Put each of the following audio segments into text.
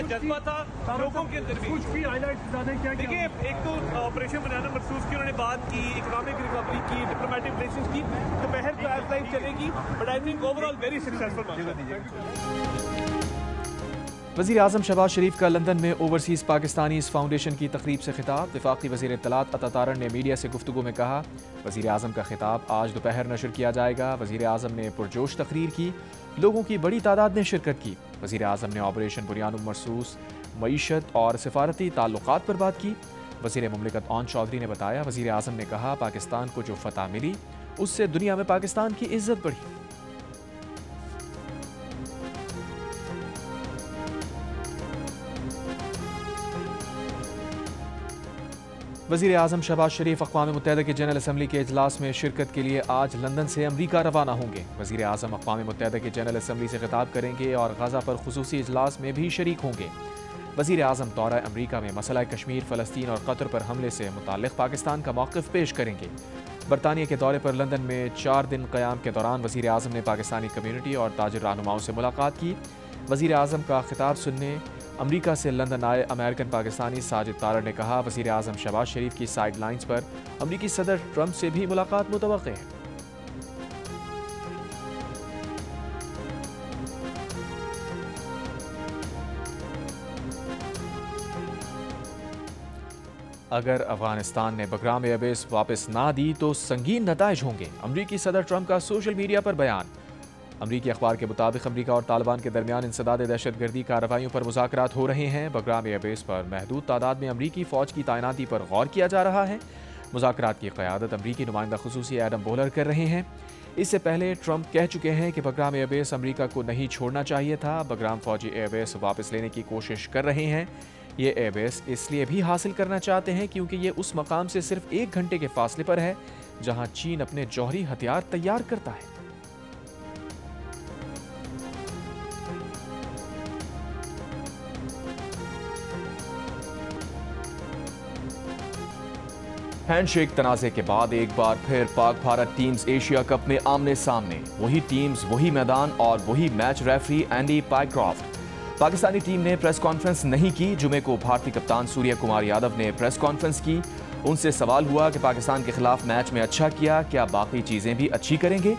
जज्बा था लोगों के अंदर भी। देखिए, एक तो ऑपरेशन बनाना मखसूस की उन्होंने बात की, इकोनॉमिक रिकवरी की, डिप्लोमेटिक रिलेशंस की, दोपहर को लाइफ चलेगी, but I think overall very successful. वज़ीर आज़म शहबाज शरीफ का लंदन में ओवरसीज़ पाकिस्तानीज़ फाउंडेशन की तकरीब से खिताब। वफाकी वज़ीर इत्तलात अता तारन ने मीडिया से गुफ्तगू में कहा, वज़ीर आज़म का खिताब आज दोपहर नशर किया जाएगा। वज़ीर आज़म ने पुरजोश तकरीर की, लोगों की बड़ी तादाद ने शिरकत की। वज़ीर आज़म ने ऑपरेशन बुनियाद मरसूस, मईशत और सिफारती ताल्लुकात पर बात की। वज़ीर मुमलिकत ओन चौधरी ने बताया, वज़ीर आज़म ने कहा, पाकिस्तान को जो फतह मिली उससे दुनिया में पाकिस्तान की इज्जत बढ़ी। वज़ीर आज़म शहबाज शरीफ अक़वाम मुत्तहिदा की जनरल असम्बली के इजलास में शिरकत के लिए आज लंदन से अमरीका रवाना होंगे। वज़ीर आज़म अक़वाम मुत्तहिदा की जनरल असम्बली से खिताब करेंगे और गज़ा पर खुसूसी इजलास में भी शरीक होंगे। वज़ीर आज़म दौरा अमरीका में मसला कश्मीर, फ़लस्तीन और कतर पर हमले से मुताल्लिक़ पाकिस्तान का मौक़िफ़ पेश करेंगे। बरतानिया के दौरे पर लंदन में 4 दिन क़याम के दौरान वज़ीर आज़म ने पाकिस्तानी कम्यूनिटी और ताजिर रहनुमाओं से मुलाकात की। वज़ीर आज़म का खिताब सुनने अमरीका से लंदन आए अमेरिकन पाकिस्तानी साजिद तारड़ ने कहा, वज़ीर आज़म शहबाज शरीफ की साइड लाइन्स पर अमरीकी सदर ट्रंप से भी मुलाकात मुतवक्के है। अगर अफगानिस्तान ने बगराम एयरबेस वापस ना दी तो संगीन नताइज होंगे, अमरीकी सदर ट्रंप का सोशल मीडिया पर बयान। अमरीकी अखबार के मुताबिक अमरीका और तालिबान के दरमियान इंसदाद दहशतगर्दी कार्रवाइयों पर मुज़ाकरात हो रहे हैं। बगराम एयरबेस पर महदूद तादाद में अमरीकी फ़ौज की तैनाती पर गौर किया जा रहा है। मुज़ाकरात की क़यादत अमरीकी नुमाइंदा खुसूसी एडम बोहलर कर रहे हैं। इससे पहले ट्रंप कह चुके हैं कि बगराम एयरबेस अमरीका को नहीं छोड़ना चाहिए था। बगराम फ़ौजी एयरबेस वापस लेने की कोशिश कर रहे हैं। ये एयरबेस इसलिए भी हासिल करना चाहते हैं क्योंकि ये उस मकाम से सिर्फ 1 घंटे के फासले पर है जहाँ चीन अपने जौहरी हथियार तैयार करता है। हैंडशेक तनाज़े के बाद एक बार फिर Pak Bharat teams Asia cup में आमने सामने। वही टीम्स, वही मैदान और वही match referee Andy Pycroft. Pakistani team ने प्रेस कॉन्फ्रेंस नहीं की। जुमे को भारतीय कप्तान सूर्य कुमार यादव ने प्रेस कॉन्फ्रेंस की। उनसे सवाल हुआ कि पाकिस्तान के खिलाफ मैच में अच्छा किया, क्या बाकी चीज़ें भी अच्छी करेंगे।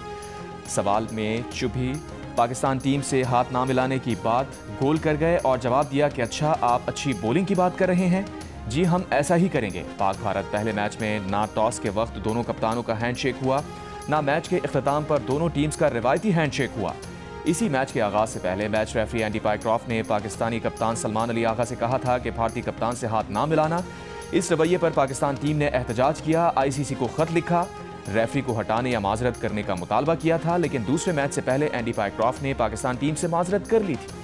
सवाल में चुभी पाकिस्तान टीम से हाथ ना मिलाने की बात गोल कर गए और जवाब दिया कि अच्छा, आप अच्छी बॉलिंग की बात कर रहे हैं, जी हम ऐसा ही करेंगे। पाक भारत पहले मैच में ना टॉस के वक्त दोनों कप्तानों का हैंडशेक हुआ, ना मैच के इख्तिताम पर दोनों टीम्स का रिवायती हैंडशेक हुआ। इसी मैच के आगाज से पहले मैच रेफरी एंडी पाइक्रॉफ्ट ने पाकिस्तानी कप्तान सलमान अली आगा से कहा था कि भारतीय कप्तान से हाथ ना मिलाना। इस रवैये पर पाकिस्तान टीम ने एहतजाज किया, आईसीसी को खत लिखा, रेफरी को हटाने या माजरत करने का मुतालबा किया था, लेकिन दूसरे मैच से पहले एंडी पाइक्रॉफ्ट ने पाकिस्तान टीम से माजरत कर ली थी।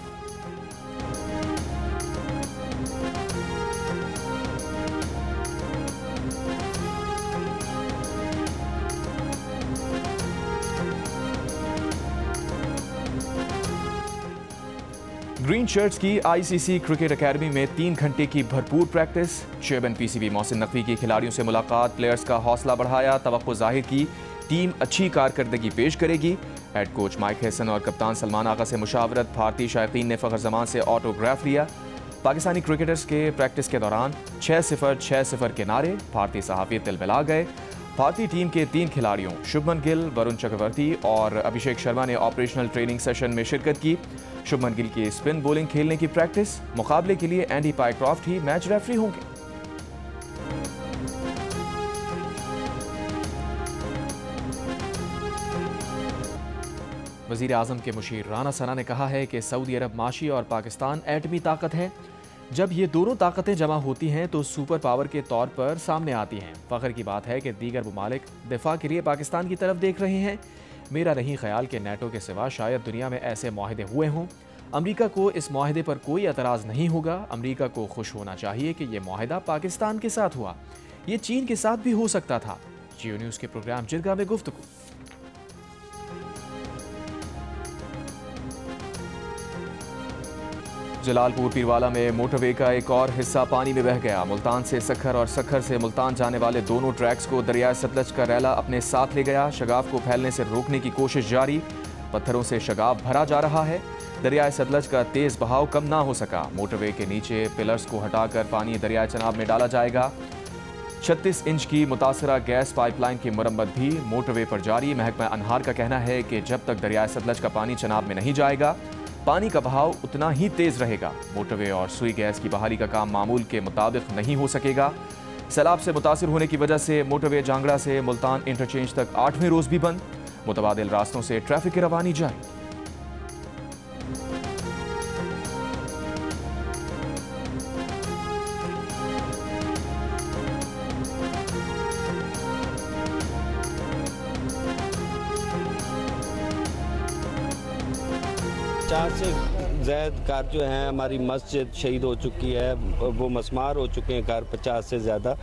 ग्रीन शर्ट्स की आईसीसी क्रिकेट एकेडमी में 3 घंटे की भरपूर practice. Chairman PCB Mohsin Naqvi की खिलाड़ियों से मुलाकात, प्लेयर्स का हौसला बढ़ाया, तवक्को जाहिर की टीम अच्छी कारकर्दगी पेश करेगी। हेड कोच माइक हैसन और कप्तान सलमान आगा से मुशावरत। भारतीय शायकीन ने फ़खर जमान से ऑटोग्राफ लिया। पाकिस्तानी क्रिकेटर्स के प्रैक्टिस के दौरान 6-0 6-0 के नारे, भारतीय सहाफ़ी तिलमिला गए। भारतीय टीम के 3 खिलाड़ियों शुभमन गिल, वरुण चक्रवर्ती और अभिषेक शर्मा ने ऑपरेशनल ट्रेनिंग सेशन में शिरकत की। शुभमन गिल की स्पिन बॉलिंग खेलने की प्रैक्टिस। मुकाबले के लिए एंडी पाइक्रॉफ्ट ही मैच रेफरी होंगे। वज़ीर आज़म के मुशीर राना सना ने कहा है कि सऊदी अरब माशी और पाकिस्तान एटमी ताकत है। जब ये दोनों ताकतें जमा होती हैं तो सुपर पावर के तौर पर सामने आती हैं। फ़ख्र की बात है कि दीगर ममालिक दिफा के लिए पाकिस्तान की तरफ देख रहे हैं। मेरा नहीं ख्याल कि नेटो के सिवा शायद दुनिया में ऐसे माहदे हुए हों। अमरीका को इस माहदे पर कोई एतराज़ नहीं होगा। अमरीका को खुश होना चाहिए कि यह माहदा पाकिस्तान के साथ हुआ। ये चीन के साथ भी हो सकता था। जियो न्यूज़ के प्रोग्राम जिरगा में गुफ्तगू। जलालपुर पीरवाला में मोटरवे का एक और हिस्सा पानी में बह गया। मुल्तान से सखर और सखर से मुल्तान जाने वाले दोनों ट्रैक्स को दरियाए सतलज का रैला अपने साथ ले गया। शगाफ को फैलने से रोकने की कोशिश जारी। पत्थरों से शगाफ भरा जा रहा है। दरियाए सतलज का तेज बहाव कम ना हो सका। मोटरवे के नीचे पिलर्स को हटाकर पानी दरियाए चनाब में डाला जाएगा। 36 इंच की मुतासरा गैस पाइपलाइन की मरम्मत भी मोटरवे पर जारी। महकमा अनहार का कहना है कि जब तक दरियाए सतलज का पानी चनाब में नहीं जाएगा, पानी का बहाव उतना ही तेज रहेगा। मोटरवे और सुई गैस की बहाली का काम मामूल के मुताबिक नहीं हो सकेगा। सैलाब से मुतासिर होने की वजह से मोटरवे जांगड़ा से मुल्तान इंटरचेंज तक 8वें रोज भी बंद। मुतबादिल रास्तों से ट्रैफिक की रवानी जारी। चार से ज़्यादा घर जो हैं हमारी मस्जिद शहीद हो चुकी है, वो मसमार हो चुके हैं घर 50 से ज़्यादा।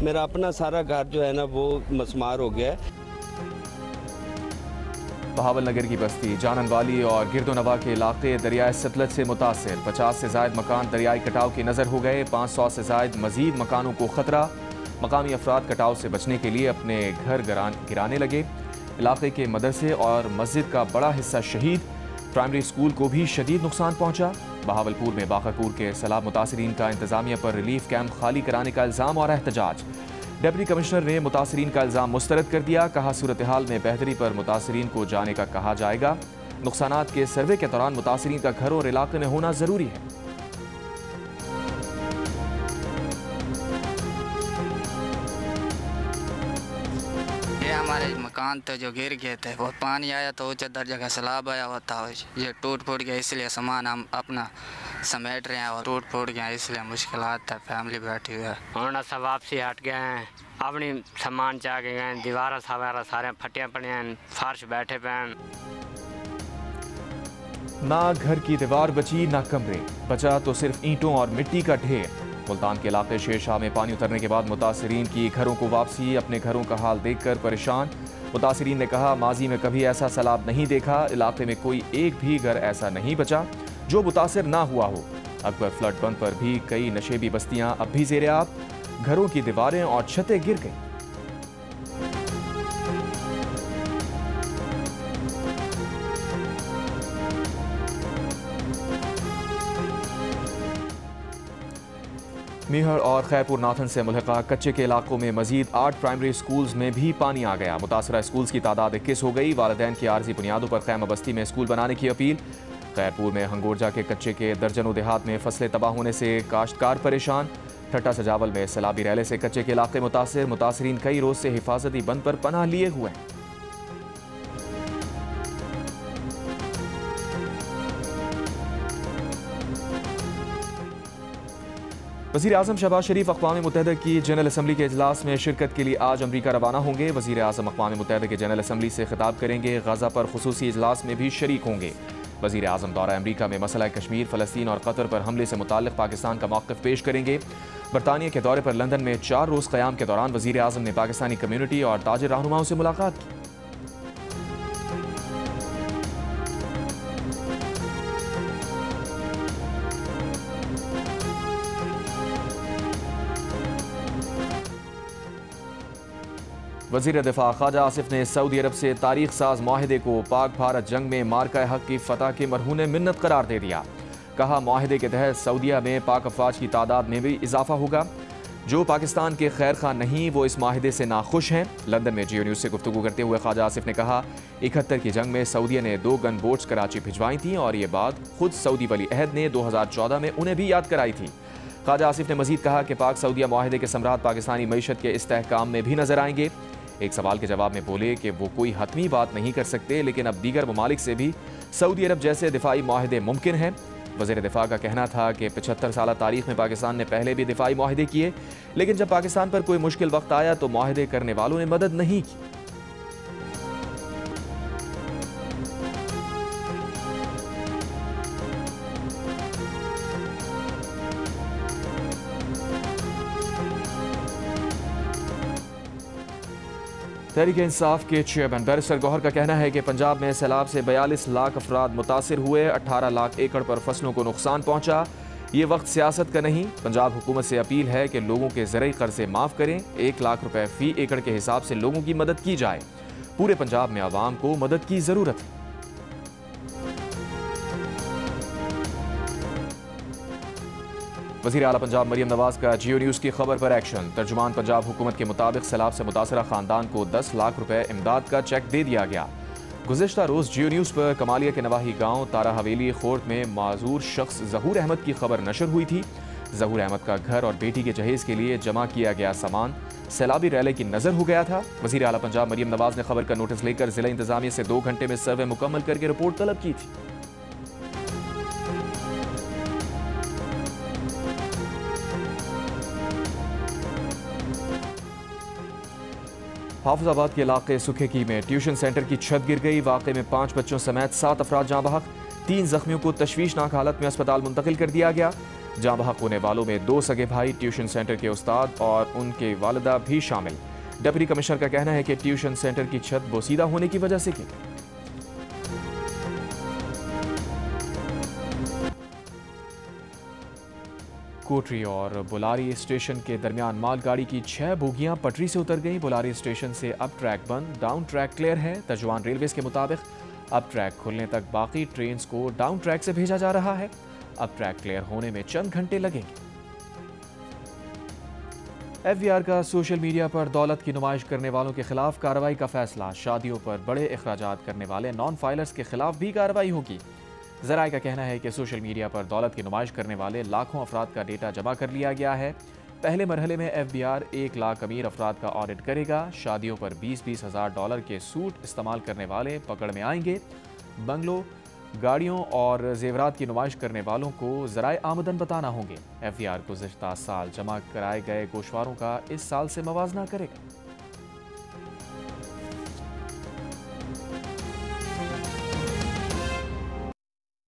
मेरा अपना सारा घर जो है ना वो मसमार हो गया है। बहावल नगर की बस्ती जाननवाली और गिरदोनवा के इलाके दरियाए सतलज से मुतासिर। 50 से ज़ायद मकान दरियाई कटाव की नज़र हो गए। 500 से ज़ायद मजीद मकानों को खतरा। मकामी अफराद कटाव से बचने के लिए अपने घर गिराने लगे। इलाके के मदरसे और मस्जिद का बड़ा हिस्सा शहीद। प्राइमरी स्कूल को भी शदीद नुकसान पहुंचा। बहावलपुर में बाखरपुर के सैलाब मुतासरीन का इंतजामिया पर रिलीफ कैंप खाली कराने का इल्ज़ाम और एहतजाज। डिप्टी कमिश्नर ने मुतासरीन का इल्ज़ाम मुस्तरद कर दिया। कहा सूरत हाल में बेहतरी पर मुतासरीन को जाने का कहा जाएगा। नुकसानात के सर्वे के दौरान मुतासरीन का घर और इलाके में होना जरूरी है। हमारे मकान तो जो गिर गए थे, वो पानी आया तो ऊंचे दर्जे का सैलाब आया हुआ था, ये टूट फूट गया, इसलिए सामान हम अपना समेट रहे हैं और टूट फूट गया, इसलिए मुश्किलात है। फैमिली बैठी हुई है। हम सब वापसी हट गए हैं, अपनी सामान चाह के गए। दीवार सवारा सारे फटिया पड़े हैं, फर्श बैठे पे हैं। ना घर की दीवार बची ना कमरे, बचा तो सिर्फ ईंटों और मिट्टी का ढेर। मुल्तान के इलाके शेरशाह में पानी उतरने के बाद मुतासरीन की घरों को वापसी। अपने घरों का हाल देखकर परेशान मुतासरीन ने कहा, माजी में कभी ऐसा सैलाब नहीं देखा। इलाके में कोई एक भी घर ऐसा नहीं बचा जो मुतासिर ना हुआ हो। अकबर फ्लड बंद पर भी कई नशेबी बस्तियां अब भी ज़ेरे आब। घरों की दीवारें और छतें गिर गई। मीहर और खैरपुर नाथन से मुल्हिका कच्चे के इलाकों में मजीद 8 प्राइमरी स्कूल्स में भी पानी आ गया। मुतासरा स्कूल्स की तादाद 21 हो गई। वालिदैन की आर्जी बुनियादों पर खैमा बस्ती में स्कूल बनाने की अपील। खैरपुर में हंगोरजा के कच्चे के दर्जनों देहात में फसलें तबाह होने से काश्तकार परेशान। ठट्टा सजावल में सैलाबी रैले से कच्चे के इलाके मुतासिर। मुतासरीन कई रोज से हिफाजती बंद पर पनाह लिए हुए हैं। वज़ीर आज़म शहबाज शरीफ अक़वाम मुत्तहिदा की जनरल असम्बली के इजलास में शिरकत के लिए आज अमरीका रवाना होंगे। वज़ीर आज़म अक़वाम मुत्तहिदा के जनरल असम्बली से खिताब करेंगे। गज़ा पर खुसूसी इजलास में भी शरीक होंगे। वज़ीर आज़म दौरा अमरीका में मसला कश्मीर, फ़लस्तीन और कतर पर हमले से मुताल्लिक़ पाकिस्तान का मौक़िफ़ पेश करेंगे। बरतानिया के दौरे पर लंदन में 4 रोज़ क़याम के दौरान वज़ीर आज़म ने पाकिस्तानी कम्यूनिटी और ताजिर रहनुमाओं से मुलाकात की। वज़ीर दिफा ख्वाजा आसिफ ने सऊदी अरब से तारीख साज माहिदे को पाक भारत जंग में मार्का हक की फतह के मरहून मिन्नत करार दे दिया। कहा, माहिदे के तहत सऊदिया में पाक अफवाज की तादाद में भी इजाफा होगा। जो पाकिस्तान के खैर खा नहीं वो इस माहिदे से नाखुश हैं। लंदन में जियो न्यूज़ से गुफ्तगू करते हुए ख्वाजा आसिफ ने कहा, 71 की जंग में सऊदिया ने 2 गन बोट्स कराची भिजवाई थी और ये बात खुद सऊदी वली अहद ने 2014 में उन्हें भी याद कराई थी। ख्वाजा आसिफ ने मजीद कहा कि पाक सऊदिया माहिदे के समरात पाकिस्तानी मईशत के इस्तेहकाम में भी नजर आएंगे। एक सवाल के जवाब में बोले कि वो कोई हतमी बात नहीं कर सकते, लेकिन अब दीगर ममालिक से भी सऊदी अरब जैसे दिफाई माहिदे मुमकिन हैं। वज़ीर दिफा का कहना था कि 75 साल तारीख में पाकिस्तान ने पहले भी दिफाई माहिदे किए, लेकिन जब पाकिस्तान पर कोई मुश्किल वक्त आया तो माहिदे करने वालों ने मदद नहीं की। तहरीक इंसाफ के चेयरमैन बैरिस्टर गौहर का कहना है कि पंजाब में सैलाब से 42 लाख अफराद मुतासिर हुए। 18 लाख एकड़ पर फसलों को नुकसान पहुंचा। ये वक्त सियासत का नहीं। पंजाब हुकूमत से अपील है कि लोगों के ज़रई कर्जे माफ़ करें। 1 लाख रुपए फी एकड़ के हिसाब से लोगों की मदद की जाए। पूरे पंजाब में आवाम को मदद की ज़रूरत है। वज़ीर आला पंजाब मरियम नवाज का जियो न्यूज़ की खबर पर एक्शन। तर्जुमान पंजाब हुकूमत के मुताबिक सैलाब से मुतासरा खानदान को 10 लाख रुपए इमदाद का चेक दे दिया गया। गुज़िश्ता रोज़ जियो न्यूज़ पर कमालिया के नवाही गांव तारा हवेली खोर्द में माजूर शख्स ज़हूर अहमद की खबर नशर हुई थी। ज़हूर अहमद का घर और बेटी के जहेज़ के लिए जमा किया गया सामान सैलाबी रैले की नज़र हो गया था। वज़ीर आला पंजाब मरियम नवाज ने खबर का नोटिस लेकर ज़िला इंतज़ामिया से 2 घंटे में सर्वे मुकम्मल करके रिपोर्ट तलब की थी। हाफिजाबाद के इलाके सुखेकी में ट्यूशन सेंटर की छत गिर गई। वाक़े में 5 बच्चों समेत 7 अफराद जाँ बहक। 3 जख्मियों को तशवीशनाक हालत में अस्पताल मुंतकिल कर दिया गया। जाँ बहक होने वालों में 2 सगे भाई, ट्यूशन सेंटर के उस्ताद और उनके वालिदा भी शामिल। डिप्टी कमिश्नर का कहना है कि ट्यूशन सेंटर की छत बोसीदा होने की वजह से गिरी। कोटरी और बुलारी स्टेशन के दरमियान मालगाड़ी की 6 बोगियां पटरी से उतर गईं। बुलारी स्टेशन से अप ट्रैक बंद, डाउन ट्रैक क्लियर है। तर्जुमान रेलवेज के मुताबिक अप ट्रैक खुलने तक बाकी ट्रेन को डाउन ट्रैक से भेजा जा रहा है। अप ट्रैक क्लियर होने में चंद घंटे लगेंगे। FVR का सोशल मीडिया पर दौलत की नुमाइश करने वालों के खिलाफ कार्रवाई का फैसला। शादियों पर बड़े अखराजात करने वाले नॉन फाइलर्स के खिलाफ भी कार्रवाई होगी। ज़राए का कहना है कि सोशल मीडिया पर दौलत की नुमाइश करने वाले लाखों अफराद का डेटा जमा कर लिया गया है। पहले मरहले में FBR 1 लाख अमीर अफराद का ऑडिट करेगा। शादियों पर 20-20 हज़ार डॉलर के सूट इस्तेमाल करने वाले पकड़ में आएंगे। बंगलों, गाड़ियों और जेवरात की नुमाइश करने वालों को ज़राए आमदन बताना होंगे। FBR गुज़िश्ता साल जमा कराए गए गोशवारों का इस साल से मवाजना करेगा।